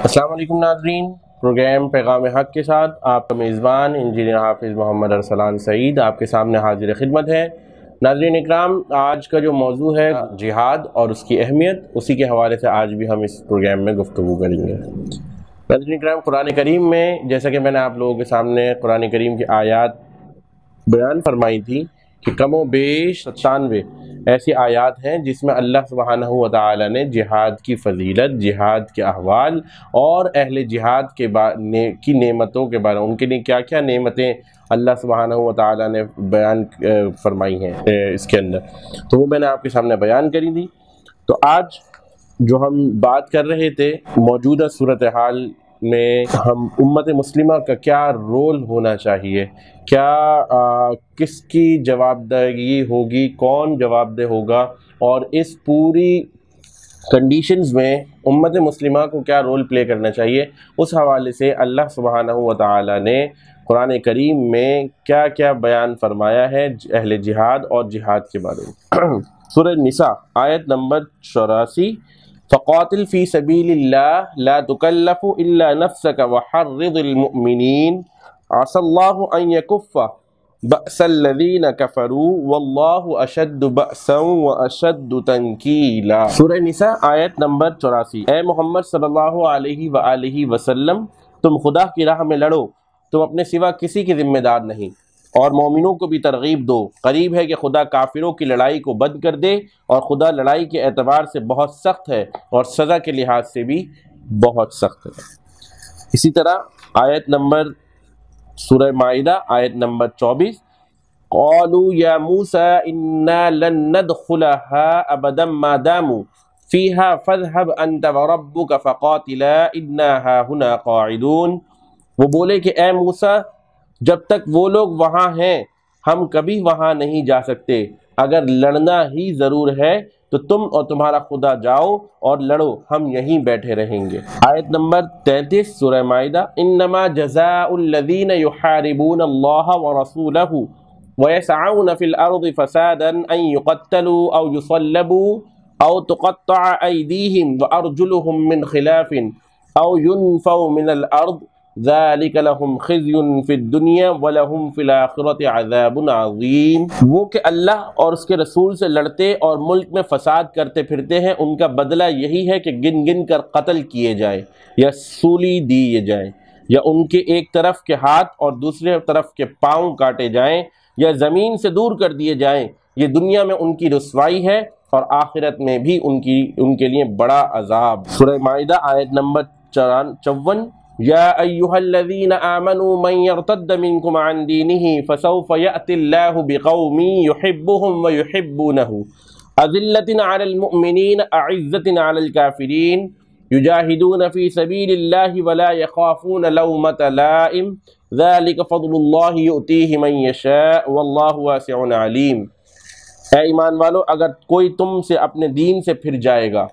السلام علیکم ناظرین، پروگرام پیغام حق کے ساتھ آپ کا میزبان انجینئر حافظ محمد ارسلان سعید آپ کے سامنے حاضر خدمت ہے۔ ناظرین اکرام، آج کا جو موضوع ہے جہاد اور اس کی اہمیت، اسی کے حوالے سے آج بھی ہم اس پروگرام میں گفتگو کریں گے۔ ناظرین اکرام، قرآن کریم میں جیسا کہ میں نے آپ لوگوں کے سامنے قرآن کریم کی آیات بیان فرمائی تھی کہ کم و بیش 97 ایسی آیات ہیں جس میں اللہ سبحانہ و تعالی نے جہاد کی فضیلت، جہاد کے احوال اور اہل جہاد کی نعمتوں کے بارے میں، ان کے لیے کیا کیا نعمتیں اللہ سبحانہ و تعالی نے بیان فرمائی ہیں اس کے اندر، تو وہ میں نے آپ کے سامنے بیان کری تھی۔ تو آج جو ہم بات کر رہے تھے موجودہ صورتحال میں ہم امت مسلمہ کا کیا رول ہونا چاہیے، کس کی جواب دہی ہوگی، کون جواب دہ ہوگا، اور اس پوری کنڈیشنز میں امت مسلمہ کو کیا رول پلے کرنا چاہیے، اس حوالے سے اللہ سبحانہ و تعالی نے قرآن کریم میں کیا کیا بیان فرمایا ہے اہل جہاد اور جہاد کے بارے میں۔ سورہ نساء آیت نمبر 84، فقاتل فی سبیل اللہ لا تکلف الا نفسک وحرض المؤمنین عسى اللہ ان یکف بأس الذین کفروا واللہ اشد بأسا واشد تنکیلا۔ سورہ نساء آیت نمبر 84، اے محمد صلی اللہ علیہ وآلہ وسلم، تم خدا کی راہ میں لڑو، تم اپنے سوا کسی کی ذمہ دار نہیں، اور مومنوں کو بھی ترغیب دو، قریب ہے کہ خدا کافروں کی لڑائی کو بند کر دے، اور خدا لڑائی کے اعتبار سے بہت سخت ہے اور سزا کے لحاظ سے بھی بہت سخت ہے۔ اسی طرح آیت نمبر سورہ مائدہ آیت نمبر 24، قالوا یا موسیٰ انا لن ندخلها ابدا ما داموا فیها فاذهب انت وربک فقاتلا انا ہاہنا قاعدون۔ وہ بولے کہ اے موسیٰ، جب تک وہ لوگ وہاں ہیں ہم کبھی وہاں نہیں جا سکتے، اگر لڑنا ہی ضرور ہے تو تم اور تمہارا خدا جاؤ اور لڑو، ہم یہیں بیٹھے رہیں گے۔ آیت نمبر 33 سورہ مائدہ، انما جزاء الذین یحاربون اللہ ورسولہ ویسعون فی الارض فسادا ان یقتلوا او یصلبوا او تقطع ایدیہم وارجلہم من خلاف او ینفوا من الارض ذالک لہم خزی فی الدنیا ولہم فی الآخرۃ عذاب عظیم۔ وہ کہ اللہ اور اس کے رسول سے لڑتے اور ملک میں فساد کرتے پھرتے ہیں، ان کا بدلہ یہی ہے کہ گن گن کر قتل کیے جائیں یا سولی دیے جائیں، یا ان کے ایک طرف کے ہاتھ اور دوسرے طرف کے پاؤں کاٹے جائیں یا زمین سے دور کر دیے جائیں۔ یہ دنیا میں ان کی رسوائی ہے اور آخرت میں بھی ان کے لیے بڑا عذاب۔ سورہ مائدہ آیت نمبر 54، یا ایہا الذین آمنوا من یرتد منکم عن دینہ فسوف یأتی اللہ بقوم یحبهم ویحبونہ اذلۃ علی المؤمنین اعزۃ علی الکافرین یجاہدون فی سبیل اللہ ولا یخافون لومۃ لائم ذلک فضل اللہ یؤتیہ من یشاء واللہ واسع علیم۔ اے ایمان والو، اگر کوئی تم سے اپنے دین سے پھر جائے گا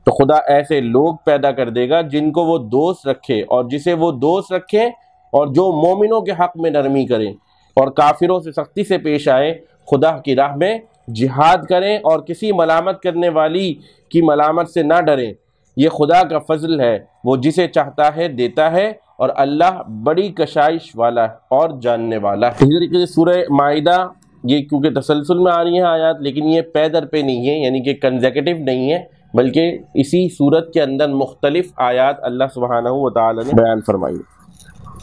تو خدا ایسے لوگ پیدا کر دے گا جن کو وہ دوست رکھے اور جسے وہ دوست رکھے، اور جو مومنوں کے حق میں نرمی کریں اور کافروں سے سختی سے پیش آئے، خدا کی راہ میں جہاد کریں اور کسی ملامت کرنے والی کی ملامت سے نہ ڈریں۔ یہ خدا کا فضل ہے، وہ جسے چاہتا ہے دیتا ہے، اور اللہ بڑی کشائش والا اور جاننے والا ہے۔ اسی طریقے سے سورہ مائدہ، یہ کیونکہ تسلسل میں آ رہی ہیں آیات، لیکن یہ پے در پہ نہیں ہے، یعنی کہ کنزیکٹیو نہیں ہے، بلکہ اسی صورت کے اندر مختلف آیات اللہ سبحانہ و تعالی نے بیان فرمائی۔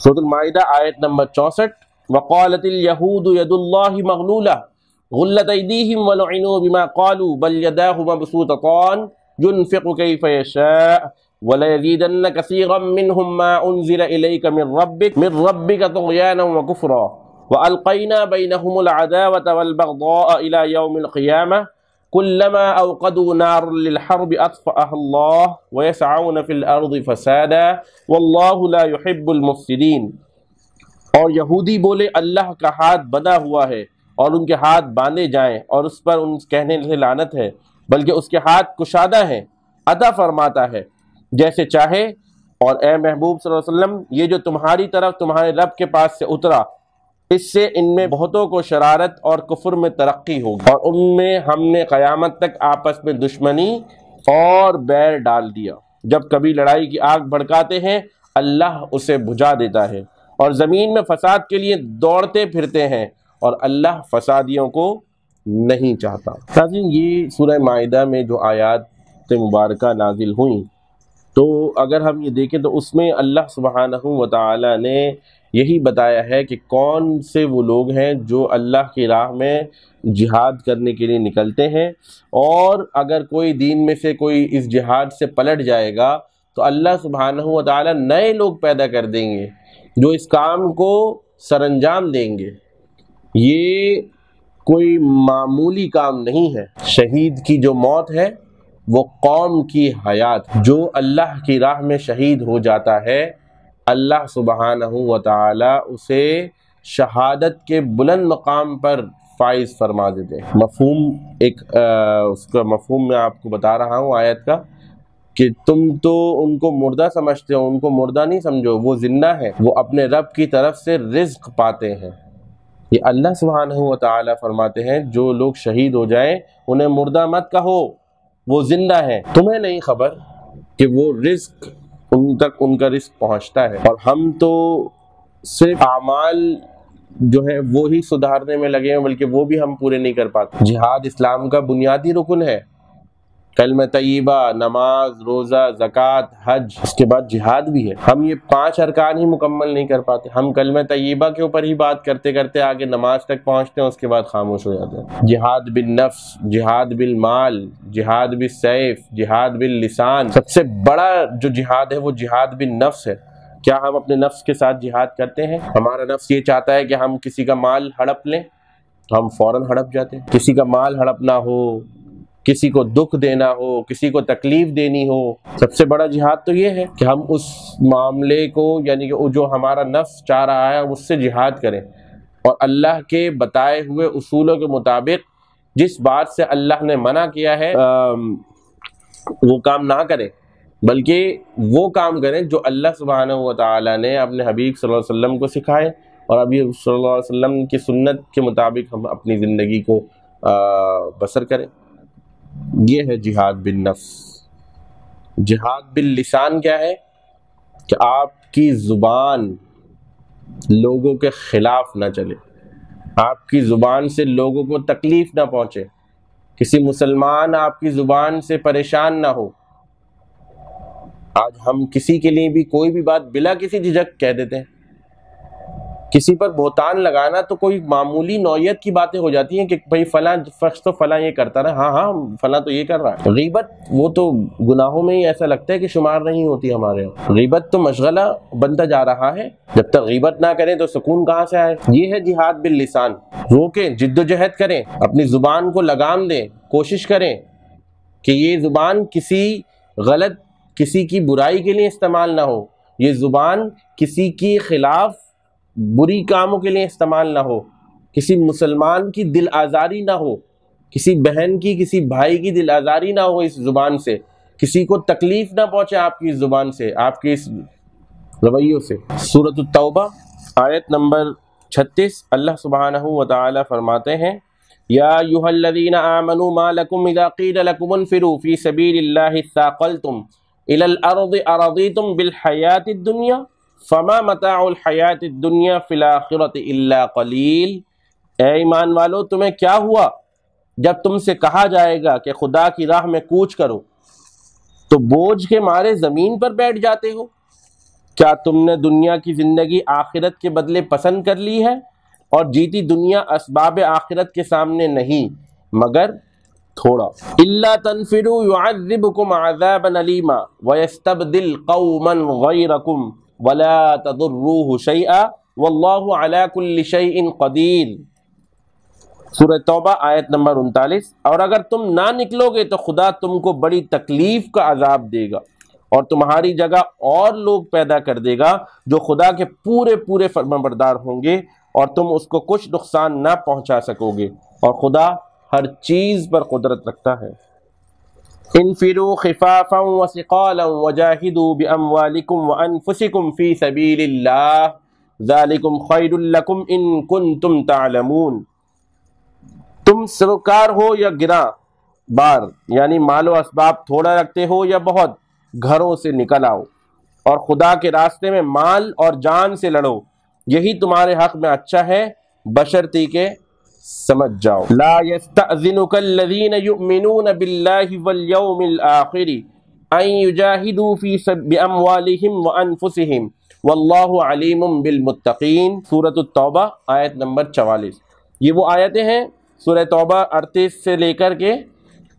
سورۃ المائدہ آیت نمبر 64، وقالت الیہود ید اللہ مغلولہ غلت ایدیہم ولعنوا بما قالوا بل یداہ مبسوطتان ينفق کیف یشاء وليزيدن كثيرا منهم ما انزل الیک من ربک طغیانا وکفرا والقینا بینہم العداوة والبغضاء الى یوم القیامہ کلما اوقدوا نارا للحرب اطفأها اللہ ویسعون فی الارض فسادا واللہ لا یحب المفسدین۔ اور یہودی بولے اللہ کا ہاتھ بندھا ہوا ہے اور ان کے ہاتھ باندھے جائیں، اور اس پر ان کہنے سے لعنت ہے، بلکہ اس کے ہاتھ کشادہ ہیں، عطا فرماتا ہے جیسے چاہے۔ اور اے محبوب صلی اللہ علیہ وسلم، یہ جو تمہاری طرف تمہارے رب کے پاس سے اترا، اس سے ان میں بہتوں کو شرارت اور کفر میں ترقی ہوگی، اور ان میں ہم نے قیامت تک آپس میں دشمنی اور بیر ڈال دیا۔ جب کبھی لڑائی کی آگ بھڑکاتے ہیں اللہ اسے بجھا دیتا ہے، اور زمین میں فساد کے لیے دوڑتے پھرتے ہیں اور اللہ فسادیوں کو نہیں چاہتا۔ ناظرین، یہ سورہ مائدہ میں جو آیات مبارکہ نازل ہوئیں، تو اگر ہم یہ دیکھیں تو اس میں اللہ سبحانہ و تعالی نے یہی بتایا ہے کہ کون سے وہ لوگ ہیں جو اللہ کی راہ میں جہاد کرنے کے لیے نکلتے ہیں، اور اگر کوئی دین میں سے کوئی اس جہاد سے پلٹ جائے گا تو اللہ سبحانہ و تعالی نئے لوگ پیدا کر دیں گے جو اس کام کو سر انجام دیں گے۔ یہ کوئی معمولی کام نہیں ہے۔ شہید کی جو موت ہے وہ قوم کی حیات۔ جو اللہ کی راہ میں شہید ہو جاتا ہے اللہ سبحانہ و تعالی اسے شہادت کے بلند مقام پر فائز فرما دیتے ہیں۔ مفہوم اس کا مفہوم میں آپ کو بتا رہا ہوں آیت کا، کہ تم تو ان کو مردہ سمجھتے ہو، ان کو مردہ نہیں سمجھو، وہ زندہ ہے، وہ اپنے رب کی طرف سے رزق پاتے ہیں۔ یہ اللہ سبحانہ و تعالی فرماتے ہیں جو لوگ شہید ہو جائیں انہیں مردہ مت کہو، وہ زندہ ہیں، تمہیں نہیں خبر کہ وہ رزق ان تک ان کا رزق پہنچتا ہے۔ اور ہم تو صرف اعمال جو ہے وہی سدھارنے میں لگے ہیں، بلکہ وہ بھی ہم پورے نہیں کر پاتے۔ جہاد اسلام کا بنیادی رکن ہے، کلمہ طیبہ، نماز، روزہ، زکوٰۃ، حج، اس کے بعد جہاد بھی ہے۔ ہم یہ 5 ارکان ہی مکمل نہیں کر پاتے۔ ہم کلمہ طیبہ کے اوپر ہی بات کرتے کرتے آگے نماز تک پہنچتے ہیں، اس کے بعد خاموش ہو جاتے ہیں۔ جہاد بالنفس، جہاد بالمال، جہاد بالسیف، جہاد باللسان، سب سے بڑا جو جہاد ہے وہ جہاد بالنفس ہے۔ کیا ہم اپنے نفس کے ساتھ جہاد کرتے ہیں؟ ہمارا نفس یہ چاہتا ہے کہ ہم کسی کا مال ہڑپ لیں، ہم فوراً ہڑپ جاتے ہیں۔ کسی کا مال ہڑپنا ہو، کسی کو دکھ دینا ہو، کسی کو تکلیف دینی ہو، سب سے بڑا جہاد تو یہ ہے کہ ہم اس معاملے کو، یعنی کہ جو ہمارا نفس چاہ رہا ہے اس سے جہاد کریں، اور اللہ کے بتائے ہوئے اصولوں کے مطابق جس بات سے اللہ نے منع کیا ہے وہ کام نہ کریں، بلکہ وہ کام کریں جو اللہ سبحانہ و تعالی نے اپنے حبیب صلی اللہ علیہ وسلم کو سکھائے، اور ابھی صلی اللہ علیہ وسلم کی سنت کے مطابق ہم اپنی زندگی کو بسر کریں۔ یہ ہے جہاد بالنفس۔ جہاد باللسان کیا ہے؟ کہ آپ کی زبان لوگوں کے خلاف نہ چلے، آپ کی زبان سے لوگوں کو تکلیف نہ پہنچے، کسی مسلمان آپ کی زبان سے پریشان نہ ہو۔ آج ہم کسی کے لیے بھی کوئی بھی بات بلا کسی جھجک کہہ دیتے ہیں۔ کسی پر بہتان لگانا تو کوئی معمولی نوعیت کی باتیں ہو جاتی ہیں کہ بھئی فلاں شخص تو فلاں یہ کرتا رہا، ہاں فلاں تو یہ کر رہا ہے۔ غیبت وہ تو گناہوں میں ہی ایسا لگتا ہے کہ شمار نہیں ہوتی ہمارے یہاں۔ غیبت تو مشغلہ بنتا جا رہا ہے، جب تک غیبت نہ کریں تو سکون کہاں سے آئے؟ یہ ہے جہاد باللسان۔ روکیں، جد و جہد کریں، اپنی زبان کو لگام دیں، کوشش کریں کہ یہ زبان کسی غلط، کسی کی برائی کے لیے استعمال نہ ہو، یہ زبان کسی کی خلاف بری کاموں کے لیے استعمال نہ ہو، کسی مسلمان کی دل آزاری نہ ہو، کسی بہن کی، کسی بھائی کی دل آزاری نہ ہو اس زبان سے، کسی کو تکلیف نہ پہنچے آپ کی اس زبان سے، آپ کی اس رویوں سے۔ سورۃ التوبہ آیت نمبر 36 اللہ سبحانہ و تعالی فرماتے ہیں، یا ایھا الذین آمنوا ما لکم اذا قیل لکم انفروا فی سبیل اللہ اثاقلتم الی الارض ارضیتم بالحیاۃ الدنیا فما متاع الحیاۃ الدنیا فی الآخرۃ الا قلیل۔ اے ایمان والو، تمہیں کیا ہوا جب تم سے کہا جائے گا کہ خدا کی راہ میں کوچ کرو تو بوجھ کے مارے زمین پر بیٹھ جاتے ہو؟ کیا تم نے دنیا کی زندگی آخرت کے بدلے پسند کر لی ہے؟ اور جیتی دنیا اسباب آخرت کے سامنے نہیں مگر تھوڑا۔ الا تنفروا يعذبكم عذابا الیما ويستبدل قوما غیرکم ولا تضروه شیئا واللہ علی کل شیء قدیر۔ سورہ توبہ آیت نمبر 39۔ اور اگر تم نہ نکلو گے تو خدا تم کو بڑی تکلیف کا عذاب دے گا اور تمہاری جگہ اور لوگ پیدا کر دے گا جو خدا کے پورے پورے فرمانبردار ہوں گے اور تم اس کو کچھ نقصان نہ پہنچا سکو گے، اور خدا ہر چیز پر قدرت رکھتا ہے۔ انفروا خفافا وثقالا وجاہدوا باموالکم وانفسکم فی سبیل اللہ ذالکم خیر لکم ان کنتم تعلمون۔ تم سروکار ہو یا گراں بار، یعنی مال و اسباب تھوڑا رکھتے ہو یا بہت، گھروں سے نکل آؤ اور خدا کے راستے میں مال اور جان سے لڑو، یہی تمہارے حق میں اچھا ہے، بشرطی کہ سمجھ جاؤ۔ لا یستأذنک الذین یؤمنون باللہ والیوم الآخر ان یجاہدوا باموالہم وانفسہم واللہ علیم بالمتقین۔ سورۃ التوبہ آیت نمبر 44۔ یہ وہ آیتیں ہیں سورہ توبہ 38 سے لے کر کے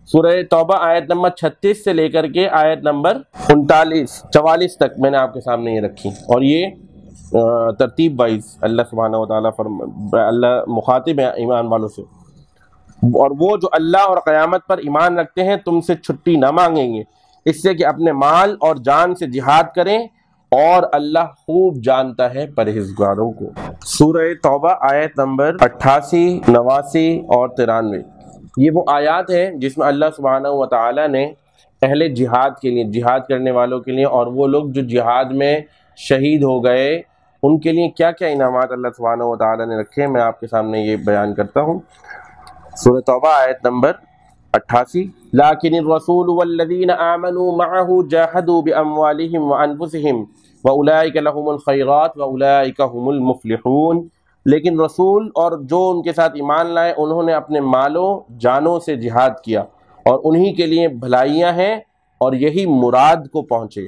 سورہ توبہ آیت نمبر 36 سے لے کر کے آیت نمبر 44 تک میں نے آپ کے سامنے یہ رکھی، اور یہ ترتیب وائز اللہ سبحانہ وتعالیٰ اللہ مخاطب ہے ایمان والوں سے، اور وہ جو اللہ اور قیامت پر ایمان رکھتے ہیں تم سے چھٹی نہ مانگیں گے اس سے کہ اپنے مال اور جان سے جہاد کریں، اور اللہ خوب جانتا ہے پرہیزگاروں کو۔ سورہ توبہ آیت نمبر 88، 89 اور 93، یہ وہ آیات ہیں جس میں اللہ سبحانہ وتعالیٰ نے اہل جہاد کے لیے، جہاد کرنے والوں کے لیے، اور وہ لوگ جو جہاد میں شہید ہو گئے ان کے لیے کیا کیا انعامات اللہ سبحانہ وتعالیٰ نے رکھے ہیں، میں آپ کے سامنے یہ بیان کرتا ہوں۔ سورہ توبہ آیت نمبر 88، لیکن الرسول والذین آمنوا معه جاہدوا باموالہم وانفسہم واولئک لهم الخیرات واولئک هم المفلحون۔ لیکن رسول اور جو ان کے ساتھ ایمان لائے انہوں نے اپنے مالوں جانوں سے جہاد کیا، اور انہی کے لیے بھلائیاں ہیں اور یہی مراد کو پہنچے۔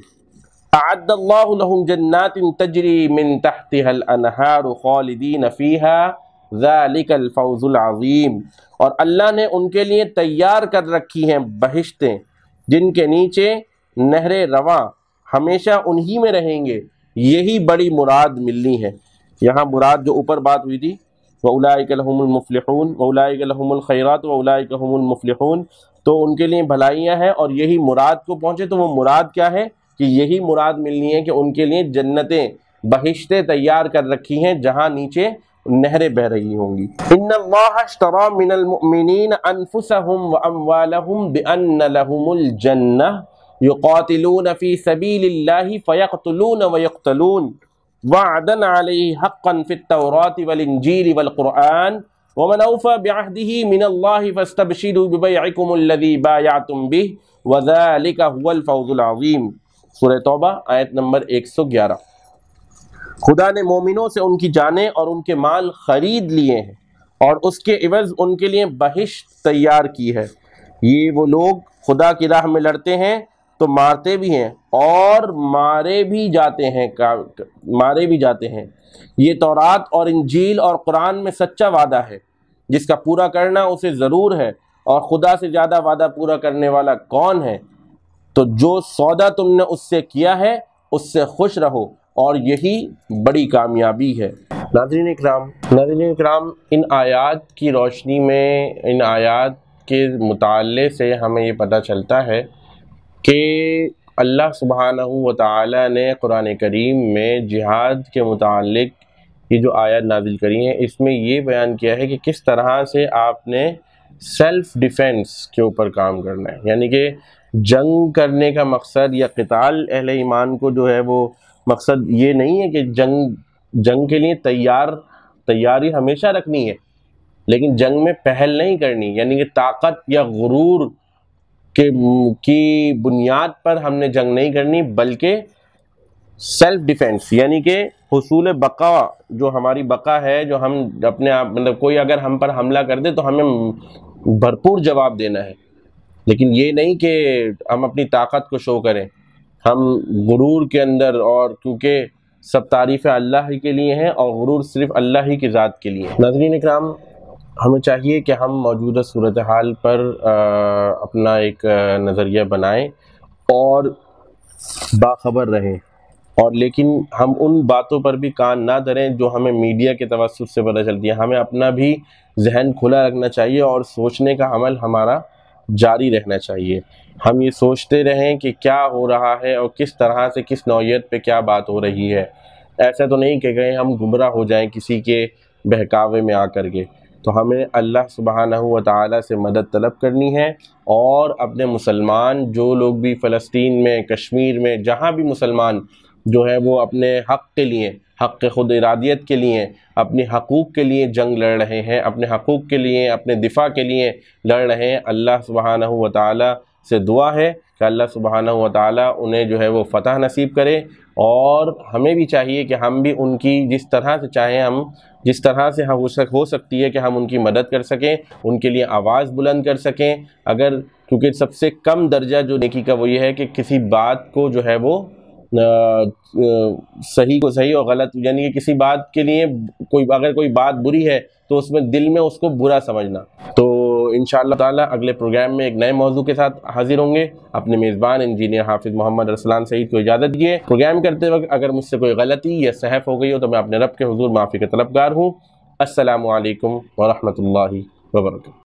اعد اللہ لهم جنات تجری من تحتها الانہار خالدین فیہا ذالک الفوز العظیم، اور اللہ نے ان کے لیے تیار کر رکھی ہیں بہشتیں جن کے نیچے نہریں رواں، ہمیشہ انہی میں رہیں گے، یہی بڑی مراد ملنی ہے۔ یہاں مراد جو اوپر بات ہوئی تھی وَأُولَٰئِكَ لَهُمُ الْمُفْلِحُونَ وَأُولَٰئِكَ لَهُمُ الْخَيْرَاتُ وَأُولَٰئِكَ هُمُ الْمُفْلِحُونَ، تو ان کے لیے بھلائیاں ہیں اور یہی مراد کو پہنچے۔ تو وہ مراد کیا ہے کہ یہی مراد ملنی ہے کہ ان کے لیے جنتیں، بہشتیں تیار کر رکھی ہیں جہاں نیچے نہریں بہ رہی ہوں گی۔ ان اللہ اشتری من المؤمنین انفسهم واموالهم بان لهم الجنہ یقاتلون فی سبیل اللہ فیقتلون ویقتلون وعدا علیہ حقا فی التوراۃ والانجیل والقرآن ومن اوفى بعہدہ من اللہ فاستبشروا ببیعکم الذی بایعتم بہ وذلک هو الفوز العظیم۔ سورہ توبہ آیت نمبر 111۔ خدا نے مومنوں سے ان کی جانیں اور ان کے مال خرید لیے ہیں اور اس کے عوض ان کے لیے بہشت تیار کی ہے۔ یہ وہ لوگ خدا کی راہ میں لڑتے ہیں تو مارتے بھی ہیں اور مارے بھی جاتے ہیں۔ یہ تورات اور انجیل اور قرآن میں سچا وعدہ ہے جس کا پورا کرنا اسے ضرور ہے، اور خدا سے زیادہ وعدہ پورا کرنے والا کون ہے؟ تو جو سودا تم نے اس سے کیا ہے اس سے خوش رہو، اور یہی بڑی کامیابی ہے۔ ناظرین اکرام، ان آیات کی روشنی میں، ان آیات کے مطالعے سے ہمیں یہ پتہ چلتا ہے کہ اللہ سبحانہ وتعالی نے قرآن کریم میں جہاد کے متعلق یہ جو آیات نازل کری ہیں اس میں یہ بیان کیا ہے کہ کس طرح سے آپ نے سیلف ڈیفینس کے اوپر کام کرنا ہے، یعنی کہ جنگ کرنے کا مقصد یا قتال اہل ایمان کو جو ہے وہ مقصد یہ نہیں ہے کہ جنگ کے لیے تیاری ہمیشہ رکھنی ہے، لیکن جنگ میں پہل نہیں کرنی، یعنی کہ طاقت یا غرور کی بنیاد پر ہم نے جنگ نہیں کرنی، بلکہ سیلف ڈیفینس، یعنی کہ حصول بقا، جو ہماری بقا ہے، جو ہم اپنے آپ مطلب کوئی اگر ہم پر حملہ کر دے تو ہمیں بھرپور جواب دینا ہے، لیکن یہ نہیں کہ ہم اپنی طاقت کو شو کریں، ہم غرور کے اندر، اور کیونکہ سب تعریفیں اللہ ہی کے لیے ہیں اور غرور صرف اللہ ہی کی ذات کے لیے ہے۔ ناظرین اکرام، ہمیں چاہیے کہ ہم موجودہ صورتحال پر اپنا ایک نظریہ بنائیں اور باخبر رہیں، اور لیکن ہم ان باتوں پر بھی کان نہ دھریں جو ہمیں میڈیا کے توسط سے پتہ چلتی ہے۔ ہمیں اپنا بھی ذہن کھلا رکھنا چاہیے اور سوچنے کا عمل ہمارا جاری رہنا چاہیے۔ ہم یہ سوچتے رہیں کہ کیا ہو رہا ہے اور کس طرح سے کس نوعیت پہ کیا بات ہو رہی ہے، ایسا تو نہیں کہ کہیں ہم گمراہ ہو جائیں کسی کے بہکاوے میں آ کر کے۔ تو ہمیں اللہ سبحانہ و تعالیٰ سے مدد طلب کرنی ہے، اور اپنے مسلمان جو لوگ بھی فلسطین میں، کشمیر میں، جہاں بھی مسلمان جو ہے وہ اپنے حق کے لیے، حق خود ارادیت کے لیے، اپنے حقوق کے لیے جنگ لڑ رہے ہیں، اپنے حقوق کے لیے، اپنے دفاع کے لیے لڑ رہے ہیں، اللہ سبحانہ و تعالی سے دعا ہے کہ اللہ سبحانہ و تعالیٰ انہیں جو ہے وہ فتح نصیب کرے، اور ہمیں بھی چاہیے کہ ہم بھی ان کی جس طرح سے چاہیں، ہم جس طرح سے ہو سکتی ہے کہ ہم ان کی مدد کر سکیں، ان کے لیے آواز بلند کر سکیں۔ کیونکہ سب سے کم درجہ جو نیکی کا وہ یہ ہے کہ کسی بات کو جو ہے وہ صحیح کو صحیح اور غلط، یعنی کہ کسی بات کے لیے اگر کوئی بات بری ہے تو اس میں دل میں اس کو برا سمجھنا۔ تو انشاءاللہ تعالی اگلے پروگرام میں ایک نئے موضوع کے ساتھ حاضر ہوں گے۔ اپنے میزبان انجینئر حافظ محمد ارسلان سعید کو اجازت دیجیے۔ پروگرام کرتے وقت اگر مجھ سے کوئی غلطی یا سہو ہو گئی ہو تو میں اپنے رب کے حضور معافی کا طلبگار ہوں۔ السلام علیکم ورحمۃ اللہ وبرکاتہ۔